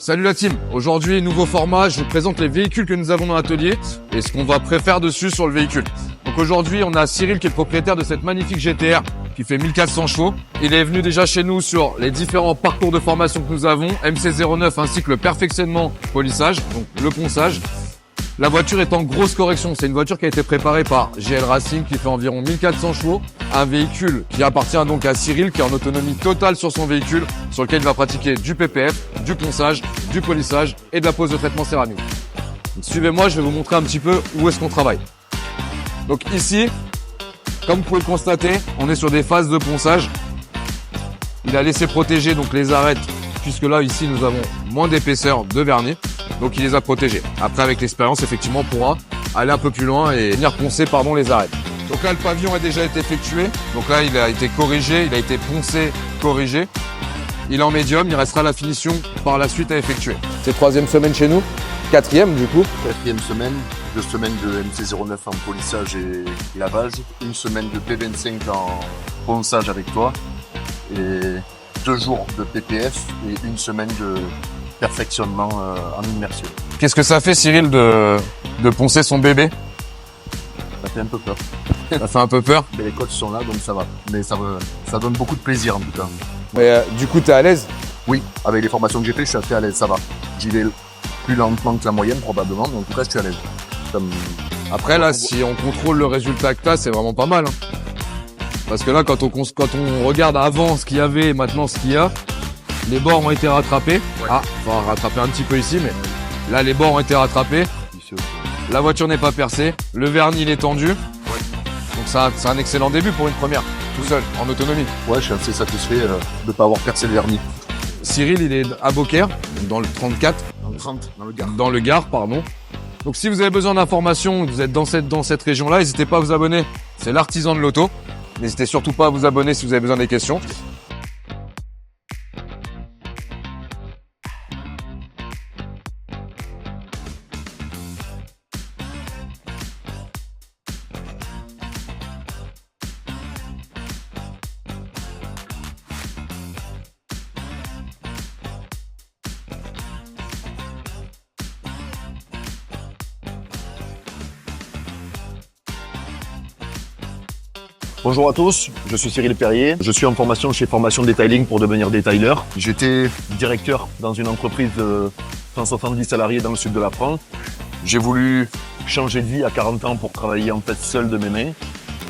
Salut la team, aujourd'hui nouveau format, je vous présente les véhicules que nous avons dans l'atelier et ce qu'on va préférer dessus sur le véhicule. Donc aujourd'hui on a Cyril qui est le propriétaire de cette magnifique GTR qui fait 1400 chevaux. Il est venu déjà chez nous sur les différents parcours de formation que nous avons, MC09 ainsi que le perfectionnement polissage, donc le ponçage. La voiture est en grosse correction, c'est une voiture qui a été préparée par GL Racing qui fait environ 1400 chevaux. Un véhicule qui appartient donc à Cyril qui est en autonomie totale sur son véhicule, sur lequel il va pratiquer du PPF, du ponçage, du polissage et de la pose de traitement céramique. Suivez-moi, je vais vous montrer un petit peu où est-ce qu'on travaille. Donc ici, comme vous pouvez le constater, on est sur des phases de ponçage. Il a laissé protéger donc les arêtes, puisque là ici nous avons moins d'épaisseur de vernis. Donc il les a protégés. Après avec l'expérience, effectivement, on pourra aller un peu plus loin et venir poncer les arêtes. Donc là le pavillon a déjà été effectué. Donc là il a été corrigé, il a été poncé, corrigé. Il est en médium, il restera la finition par la suite à effectuer. C'est troisième semaine chez nous, quatrième du coup. Quatrième semaine, 2 semaines de MC09 en polissage et lavage, 1 semaine de P25 en ponçage avec toi et 2 jours de PPF et 1 semaine de perfectionnement en immersion. Qu'est-ce que ça fait Cyril de poncer son bébé? Ça fait un peu peur. Ça fait un peu peur. Mais les coachs sont là donc ça va. Mais ça donne beaucoup de plaisir en tout cas. Mais du coup t'es à l'aise? Oui, avec les formations que j'ai fait, je suis assez à l'aise, ça va. J'y vais plus lentement que la moyenne probablement, mais en tout cas je suis à l'aise. Après là, si on contrôle le résultat que t'as, c'est vraiment pas mal. Parce que là, quand on regarde avant ce qu'il y avait et maintenant ce qu'il y a, les bords ont été rattrapés. Ouais. Ah, on va rattraper un petit peu ici, mais là les bords ont été rattrapés. La voiture n'est pas percée, le vernis il est tendu. Ouais. Donc c'est un excellent début pour une première, tout seul, en autonomie. Ouais, je suis assez satisfait de ne pas avoir percé le vernis. Cyril, il est à Beaucaire, dans le 34. Dans le 30, dans le Gard. Dans le Gard, pardon. Donc si vous avez besoin d'informations, vous êtes dans cette région-là, n'hésitez pas à vous abonner. C'est l'artisan de l'auto. N'hésitez surtout pas à vous abonner si vous avez besoin des questions. Bonjour à tous, je suis Cyril Perrier. Je suis en formation chez Formation Detailing pour devenir detailer. J'étais directeur dans une entreprise de 170 salariés dans le sud de la France. J'ai voulu changer de vie à 40 ans pour travailler en fait seul de mes mains.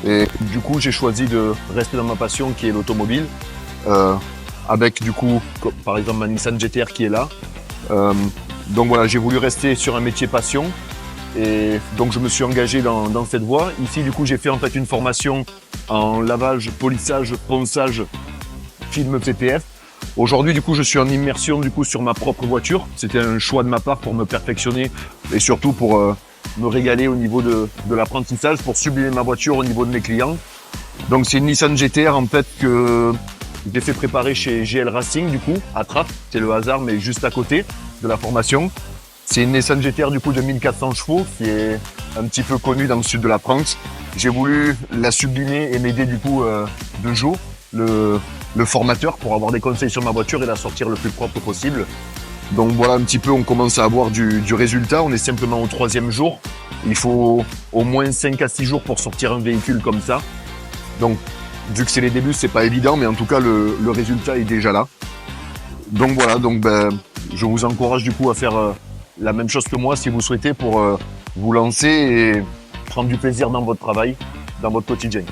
Et du coup, j'ai choisi de rester dans ma passion qui est l'automobile. Avec du coup, par exemple, ma Nissan GTR qui est là. Donc voilà, j'ai voulu rester sur un métier passion. Et donc je me suis engagé dans cette voie. Ici du coup j'ai fait en fait une formation en lavage, polissage, ponçage, film PPF. Aujourd'hui du coup je suis en immersion du coup sur ma propre voiture. C'était un choix de ma part pour me perfectionner et surtout pour me régaler au niveau de l'apprentissage, pour sublimer ma voiture au niveau de mes clients. Donc c'est une Nissan GTR en fait que j'ai fait préparer chez GL Racing du coup, à Trappes. C'est le hasard mais juste à côté de la formation. C'est une Nissan GTR du coup de 1400 chevaux qui est un petit peu connue dans le sud de la France. J'ai voulu la sublimer et m'aider du coup de Joe, le formateur, pour avoir des conseils sur ma voiture et la sortir le plus propre possible. Donc voilà un petit peu, on commence à avoir du résultat. On est simplement au 3e jour. Il faut au moins 5 à 6 jours pour sortir un véhicule comme ça. Donc vu que c'est les débuts, c'est pas évident, mais en tout cas le résultat est déjà là. Donc voilà, je vous encourage du coup à faire la même chose que moi si vous souhaitez pour vous lancer et prendre du plaisir dans votre travail, dans votre quotidien.